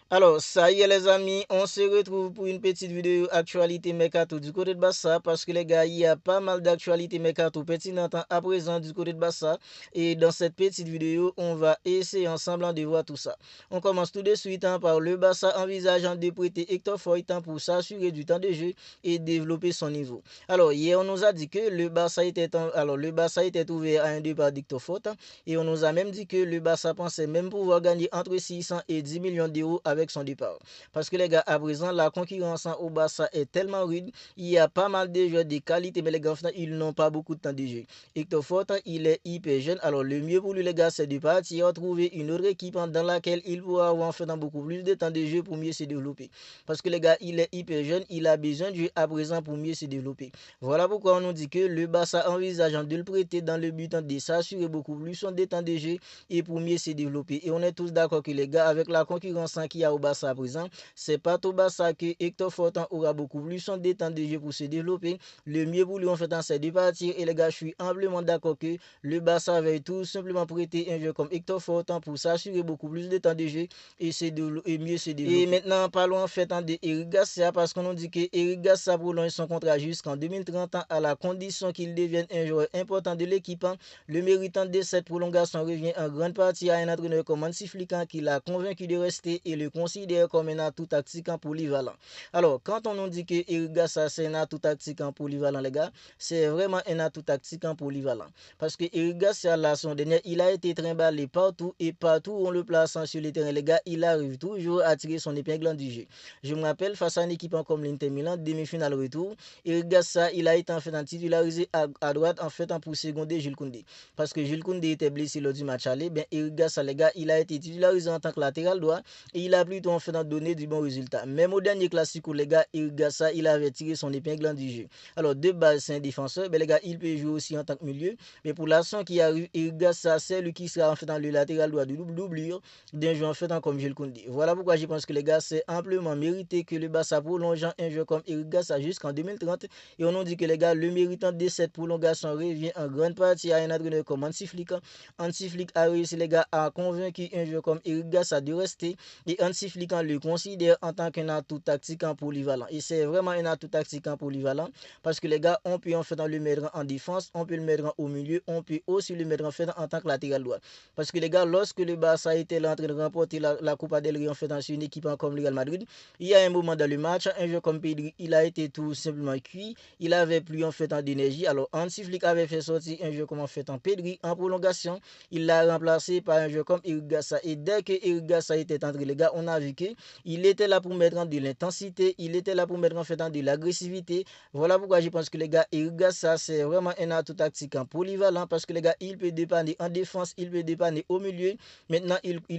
Alors, ça y est les amis, on se retrouve pour une petite vidéo actualité mercato du côté de Barça parce que les gars, il y a pas mal d'actualités mercato pertinentes à présent du côté de Barça et dans cette petite vidéo, on va essayer ensemble de voir tout ça. On commence tout de suite par le Barça envisageant de prêter Hector Fort pour s'assurer du temps de jeu et développer son niveau. Alors, hier, on nous a dit que le Barça était ouvert à un départ d'Hector Fort et on nous a même dit que le Barça pensait même pouvoir gagner entre 600 et 10 millions d'euros avec son départ. Parce que les gars, à présent, la concurrence au Barça est tellement rude. Il y a pas mal de joueurs de qualité, mais les gars, ils n'ont pas beaucoup de temps de jeu. Hector Fort, il est hyper jeune. Alors, le mieux pour lui, les gars, c'est de partir trouver une autre équipe dans laquelle il pourra avoir beaucoup plus de temps de jeu pour mieux se développer. Parce que les gars, il est hyper jeune. Il a besoin de jouer à présent pour mieux se développer. Voilà pourquoi on nous dit que le Barça envisageant de le prêter dans le but de s'assurer beaucoup plus son temps de jeu et pour mieux se développer. Et on est tous d'accord que les gars, avec la concurrence qu'il y a au Barça à présent, c'est pas au Barça que Hector Fortan aura beaucoup plus son temps de jeu pour se développer. Le mieux pour lui en fait, c'est de partir. Et les gars, je suis amplement d'accord que le Barça va tout simplement prêter un jeu comme Hector Fortan pour s'assurer beaucoup plus de temps de jeu et mieux se développer. Et maintenant, parlons en fait de Eric Garcia parce qu'on nous dit que Eric Garcia prolonge son contrat jusqu'en 2030 à la condition qu'il devienne un joueur important de l'équipe. Le méritant de cette prolongation revient en grande partie à un entraîneur comme Hansi Flick qui l'a convaincu de rester et le considère comme un atout tactique polyvalent. Alors, quand on nous dit que Eric Garcia c'est un atout tactique polyvalent, les gars, c'est vraiment un atout tactique polyvalent. Parce que Eric Garcia, la son dernier, il a été trimballé partout et partout où on le place sur le terrain, les gars, il arrive toujours à tirer son épingle du jeu. Je me rappelle, face à une équipe comme l'Inter Milan, demi-finale retour, Eric Garcia, il a été en fait titularisé à droite en fait pour seconder Jules Koundé. Parce que Jules Koundé était blessé lors du match aller, ben Eric Garcia, les gars, il a été titularisé en tant que latéral droit et il a plutôt en fait donné du bon résultat. Même au dernier classique, les gars, Eric Garcia, il avait tiré son épingle du jeu. Alors, de base, c'est un défenseur, ben les gars, il peut jouer aussi en tant que milieu. Mais pour l'action qui arrive, Eric Garcia, c'est lui qui sera en fait dans le latéral droit de doublure d'un joueur en fait comme Jules Koundé. Voilà pourquoi je pense que les gars, c'est amplement mérité que le Barça prolonge un joueur comme Eric Garcia jusqu'en 2030. Et on nous dit que les gars, le méritant de cette prolongation revient en grande partie à un entraîneur comme Hansi Flick. Hansi Flick a réussi les gars à convaincre un joueur comme Eric Garcia de rester. Et Hansi Flick le considère en tant qu'un atout tactique polyvalent. Et c'est vraiment un atout tactique polyvalent parce que les gars, on peut en fait le mettre en défense, on peut le mettre au milieu, on peut aussi le mettre en fait en tant que latéral droit. Parce que les gars, lorsque le Barça était en train de remporter la Copa del Rey en fait sur une équipe comme le Real Madrid, il y a un moment dans le match, un joueur comme Pedri, il a été tout simplement cuit, il avait plus en fait d'énergie. Alors Hansi Flick avait fait sortir un joueur comme en fait en Pedri en prolongation, il l'a remplacé par un joueur comme Eric Garcia. Et dès que Eric Garcia était entré, les gars, on a vu qu'il était là pour mettre en de l'intensité, il était là pour mettre en fait en de l'agressivité. Voilà pourquoi je pense que les gars, Eric Garcia, c'est vraiment un atout tactique polyvalent parce que les gars, il peut dépanner en défense, il peut dépanner au milieu. Maintenant,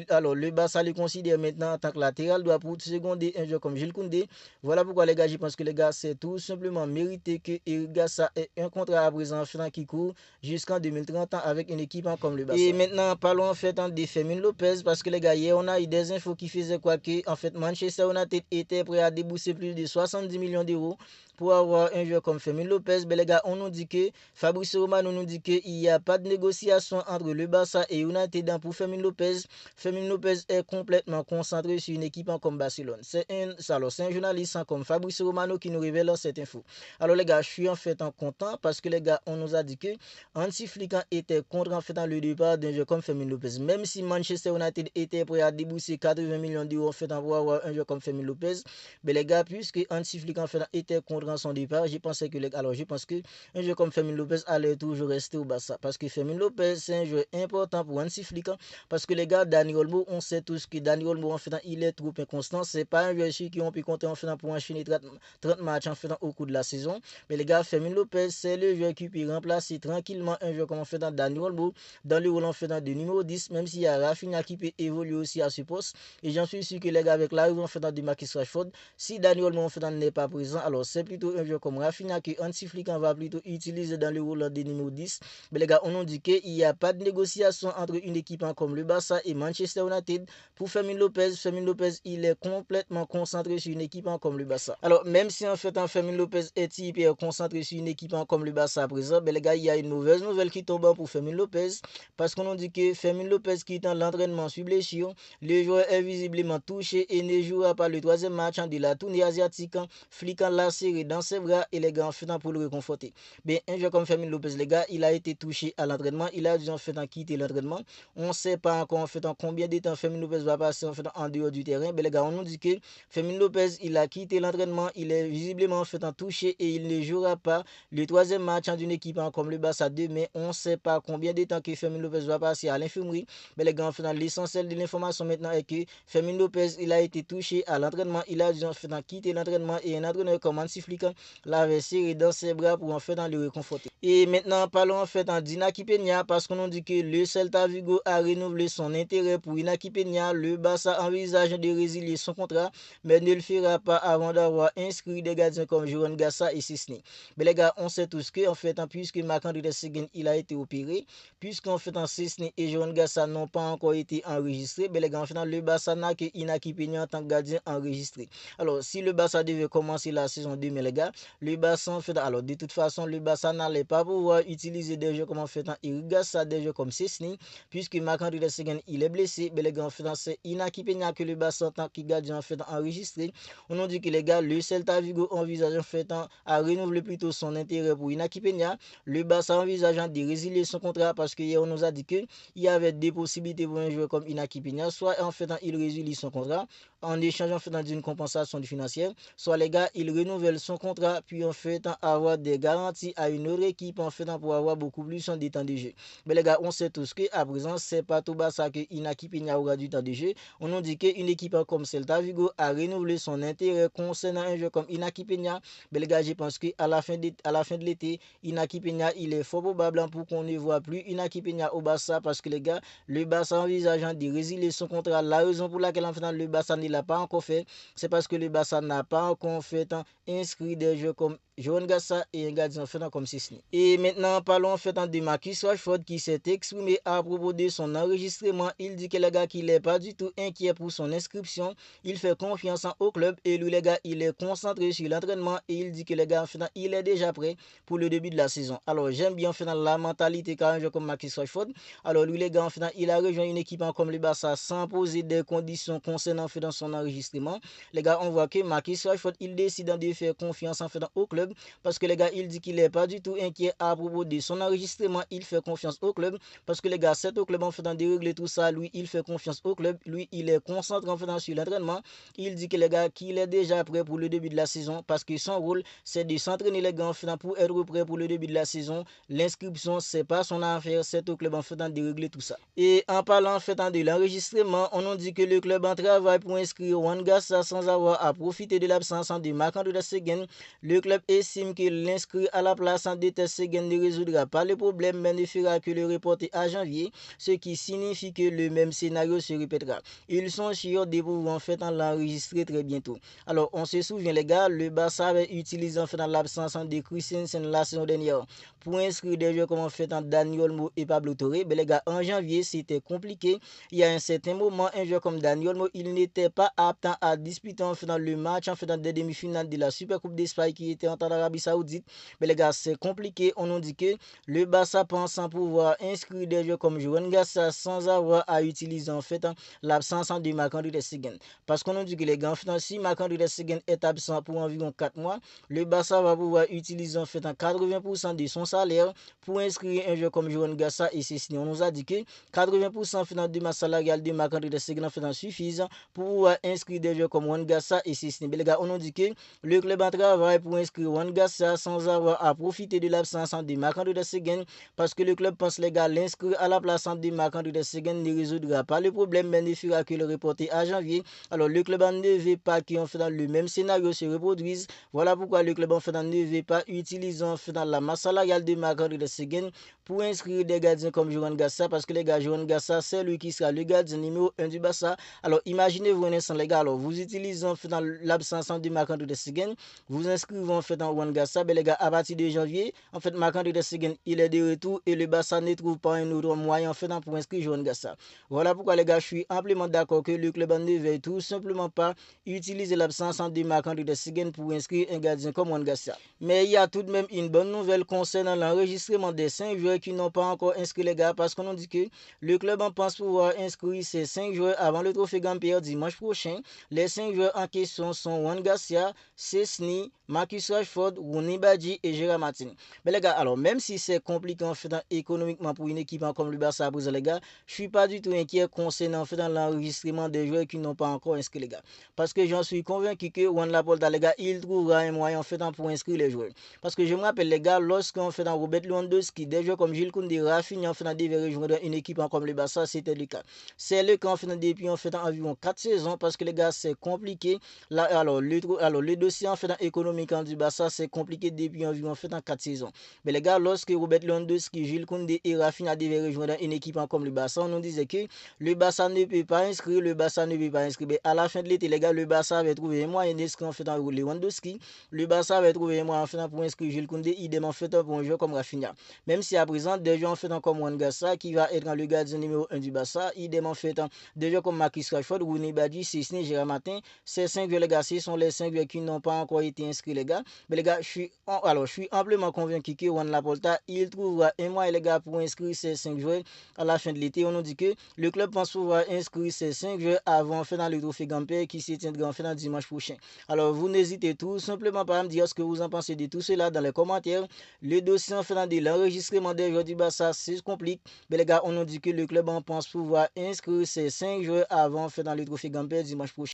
alors le Barça le considère maintenant en tant que latéral droit pour seconder un joueur comme Jules Koundé. Voilà pourquoi les gars, je pense que les gars, c'est tout simplement mérité que Eric Garcia ait un contrat à présent qui court jusqu'en 2030 avec une équipe comme le Barça. Et maintenant, parlons en fait de Fermin Lopez parce que les gars, hier, on a eu des infos qui faisaient quoi que en fait Manchester United était prêt à débourser plus de 70 millions d'euros pour avoir un joueur comme Fermin Lopez. Mais les gars, on nous dit que Fabrice Romano nous dit qu'il n'y a pas de négociation entre le Barça et United pour Fermin Lopez. Fermin Lopez est complètement concentré sur une équipe comme Barcelone. C'est un journaliste comme Fabrice Romano qui nous révèle cette info. Alors les gars, je suis en fait content parce que les gars, on nous a dit que Hansi Flick était contre en fait le départ d'un joueur comme Fermin Lopez. Même si Manchester United était prêt à débourser 80 millions d'euros en fait pour avoir un joueur comme Fermin Lopez, mais les gars, puisque Hansi Flick en fait était contre son départ, je pense que un joueur comme Fermin Lopez allait toujours rester au Barça parce que Fermin Lopez c'est un joueur important pour Hansi Flick parce que les gars, Dani Olmo, on sait tous que Dani Olmo en fait il est trop inconstant, c'est pas un joueur qui on peut compter en fait pour enchaîner 30 matchs en fait au cours de la saison, mais les gars, Fermin Lopez c'est le joueur qui peut remplacer tranquillement un joueur comme en fait Dani Olmo dans le rôle en fait de numéro 10, même s'il y a Rafinha qui peut évoluer aussi à ce poste, et j'en suis sûr que les gars avec l'arrivée en fait de Marcus Rashford, si Dani Olmo en fait n'est pas présent, alors c'est plutôt plutôt un joueur comme Rafinha que Hansi Flick va plutôt utiliser dans le rôle de numéro 10. Mais les gars, on nous dit qu'il n'y a pas de négociation entre une équipe comme le Barça et Manchester United pour Fermin Lopez. Fermin Lopez, il est complètement concentré sur une équipe comme le Barça. Alors, même si en fait Fermin Lopez est hyper concentré sur une équipe comme le Barça à présent, les gars, il y a une mauvaise nouvelle qui tombe pour Fermin Lopez parce qu'on nous dit que Fermin Lopez qui est en l'entraînement sur blessure, le joueur est visiblement touché et ne jouera pas le troisième match de la tournée asiatique. Flick l'a serré dans ses bras et les gars en fait pour le réconforter. Bien, un joueur comme Fermin Lopez, les gars, il a été touché à l'entraînement, il a dû en fait quitter l'entraînement. On ne sait pas encore en fait en combien de temps Fermin Lopez va passer en fait en dehors du terrain. Mais les gars, on nous dit que Fermin Lopez, il a quitté l'entraînement, il est visiblement en fait touché et il ne jouera pas le troisième match d'une équipe comme le Barça demain. On ne sait pas combien de temps que Fermin Lopez va passer à l'infirmerie. Mais les gars, en fait, l'essentiel de l'information maintenant est que Fermin Lopez, il a été touché à l'entraînement, il a dû en fait quitter l'entraînement et un entraîneur comme Hansi Flick l'avait serré dans ses bras pour en fait le réconforter. Et maintenant, parlons en fait d'Inaki Peña parce qu'on nous dit que le Celta Vigo a renouvelé son intérêt pour Inaki Peña. Le Barça envisage de résilier son contrat, mais ne le fera pas avant d'avoir inscrit des gardiens comme Jurgen Gassa et Szczesny. Mais les gars, on sait tous que en fait, puisque Marc-André Ter Stegen il a été opéré, puisqu'en fait Szczesny et Jurgen Gassa n'ont pas encore été enregistrés, mais les gars, en fait, le Barça n'a que Inaki Peña en tant que gardien enregistré. Alors, si le Barça devait commencer la saison 2000, les gars, le Barça en fait, alors de toute façon, le Barça n'allait pas pouvoir utiliser des jeux comme en fait Eric Gassa, des jeux comme Szczesny, puisque Marc-André Ter Stegen il est blessé, mais les gars, en fait, c'est Inaki Peña que le Barça en tant que gardien en fait enregistré. On nous dit que les gars, le Celta Vigo envisage en fait à renouveler plutôt son intérêt pour Inaki Peña. Le Barça envisage de résilier son contrat parce que hier on nous a dit qu'il y avait des possibilités pour un joueur comme Inaki Peña, soit en fait il résilie son contrat en échange en fait d'une compensation financière, soit les gars il renouvelle son contrat puis en fait avoir des garanties à une autre équipe en fait pour avoir beaucoup plus de temps de jeu. Mais les gars, on sait tous que à présent c'est pas tout Barça que Inaki Peña aura du temps de jeu. On nous dit qu'une équipe comme Celta Vigo a renouvelé son intérêt concernant un joueur comme Inaki Peña. Mais les gars, je pense qu'à la fin de l'été, Inaki Peña, il est fort probable pour qu'on ne voit plus Inaki Peña au Barça parce que les gars, le Barça envisageant de résilier son contrat. La raison pour laquelle en fait le Barça ne l'a pas encore fait, c'est parce que le Barça n'a pas encore fait inscrit des joueurs comme Jurgen Gassa et un gardien fait comme Szczesny. Et maintenant, parlons en fait de Marcus Rashford qui s'est exprimé à propos de son enregistrement. Il dit que les gars, qu'il n'est pas du tout inquiet pour son inscription. Il fait confiance au club et lui les gars, il est concentré sur l'entraînement et il dit que les gars, en fait, il est déjà prêt pour le début de la saison. Alors j'aime bien en fait la mentalité quand un joueur comme Marcus Rashford. Alors lui les gars, en fait, il a rejoint une équipe comme le Barça sans poser des conditions concernant en fait, dans son enregistrement. Les gars, on voit que Marcus Rashford, il décide de faire confiance en fait au club parce que les gars, il dit qu'il n'est pas du tout inquiet à propos de son enregistrement. Il fait confiance au club parce que les gars, c'est au club en fait de régler tout ça. Lui, il fait confiance au club. Lui, il est concentré en fait sur l'entraînement. Il dit que les gars, qu'il est déjà prêt pour le début de la saison parce que son rôle, c'est de s'entraîner les gars en fait pour être prêt pour le début de la saison. L'inscription, c'est pas son affaire, c'est au club en fait de régler tout ça. Et en parlant en fait de l'enregistrement, on nous dit que le club en travaille pour inscrire Juan Gassa sans avoir à profiter de l'absence de Marc-André Ter Stegen. Le club estime que l'inscrit à la place de Ter Stegen ne résoudra pas le problème mais ne fera que le reporter à janvier, ce qui signifie que le même scénario se répétera. Ils sont sûrs de pouvoir en fait l'enregistrer très bientôt. Alors on se souvient les gars, le Barça avait utilisé en fait l'absence de Christensen la saison dernière pour inscrire des joueurs comme en fait Dani Olmo et Pablo Torre. Mais les gars, en janvier c'était compliqué. Il y a un certain moment, un joueur comme Dani Olmo, il n'était pas apte à disputer en fait le match en fait des demi-finales de la Super Coupe d'Espagne qui était en Arabie Saoudite. Mais les gars, c'est compliqué. On nous dit que le Barça pense en pouvoir inscrire des joueurs comme Jurgen Gassa sans avoir à utiliser en fait l'absence de Marc-André Ter Stegen. Parce qu'on nous dit que les gars, en fait, si Marc-André Ter Stegen est absent pour environ 4 mois, le Barça va pouvoir utiliser en fait 80% de son salaire pour inscrire un joueur comme Jurgen Gassa et Szczesny. On nous a dit que 80% de masse salariale de Marc-André Ter Stegen en fait suffisent pour pouvoir inscrire des joueurs comme Jurgen Gassa et Szczesny. Mais les gars, on nous dit que le club en travaille pour inscrire Jurgen Gassa sans avoir à profiter de l'absence de Marc-André Ter Stegen parce que le club pense les gars l'inscrire à la place de Marc-André Ter Stegen ne résoudra pas le problème mais ne fera que le reporter à janvier. Alors le club ne veut pas qu'on fait dans le même scénario se reproduise. Voilà pourquoi le club en fait ne veut pas utiliser en fait dans la masse salariale de Marc-André Ter Stegen pour inscrire des gardiens comme Jurgen Gassa parce que les gars, Jurgen Gassa c'est lui qui sera le gardien numéro 1 du Barça. Alors imaginez-vous un Vincent, les gars. Alors, vous utilisez en fait dans l'absence de Marc-André Testegen, vous inscrivez en fait en Juan Garcia, les gars, à partir de janvier, en fait, Marc-André Testegen, il est de retour et le Barça ne trouve pas un autre moyen en fait pour inscrire Juan Garcia. Voilà pourquoi, les gars, je suis amplement d'accord que le club ne veut tout simplement pas utiliser l'absence de Marc-André Testegen pour inscrire un gardien comme Juan Garcia. Mais il y a tout de même une bonne nouvelle concernant l'enregistrement des 5 joueurs qui n'ont pas encore inscrit, les gars, parce qu'on dit que le club en pense pouvoir inscrire ces 5 joueurs avant le trophée Gamper dimanche prochain. Les 5 joueurs en question sont Juan Garcia, Szczesny, Marcus Rashford, Rooney Badji et Gérard Martin. Mais les gars, alors même si c'est compliqué en fait économiquement pour une équipe comme le Barça, les gars, je suis pas du tout inquiet concernant en fait l'enregistrement des joueurs qui n'ont pas encore inscrit, les gars. Parce que j'en suis convaincu que Juan Laporta, les gars, il trouvera un moyen en fait pour inscrire les joueurs. Parce que je me rappelle, les gars, lorsqu'on fait dans Robert Lewandowski, des joueurs comme Gilles Koundé, Rafinha, en fait devait rejoindre une équipe comme le Barça, c'était le cas. C'est le cas en fait depuis en fait environ 4 saisons parce que les gars, c'est compliqué. Là, alors le dossier en fait économique du Barça, c'est compliqué depuis environ en fait 4 saisons. Mais les gars, lorsque Robert Lewandowski, Gilles Koundé et Rafinha devaient rejoindre une équipe comme le Barça, on nous disait que le Barça ne peut pas inscrire, le Barça ne peut pas inscrire. Mais à la fin de l'été, les gars, le Barça avait trouvé un moyen d'inscrire en fait Lewandowski. Le Barça avait trouvé un moyen en fait pour inscrire Gilles Koundé, idem en fait pour un joueur comme Rafinha. Même si à présent, des joueurs en fait comme Juan Garcia qui va être le gardien numéro 1 du Barça, idem en fait des joueurs comme Marcus Rashford, Rooney Badji, Szczesny, Gérard Martin. Ces 5 joueurs, les gars, ce sont les 5 joueurs qui n'ont pas encore été inscrits, les gars. Mais les gars, je suis amplement convaincu que Juan Laporta, il trouvera un moyen, les gars, pour inscrire ces 5 joueurs à la fin de l'été. On nous dit que le club pense pouvoir inscrire ces 5 joueurs avant en fait dans le trophée Gamper qui se tiendra en fait dimanche prochain. Alors, vous n'hésitez tout simplement pas à me dire ce que vous en pensez de tout cela dans les commentaires. Le dossier en fait de l'enregistrement des joueurs du Barça, c'est compliqué. Mais les gars, on nous dit que le club en pense pouvoir inscrire ces 5 joueurs avant en fait dans le trophée Gamper dimanche prochain.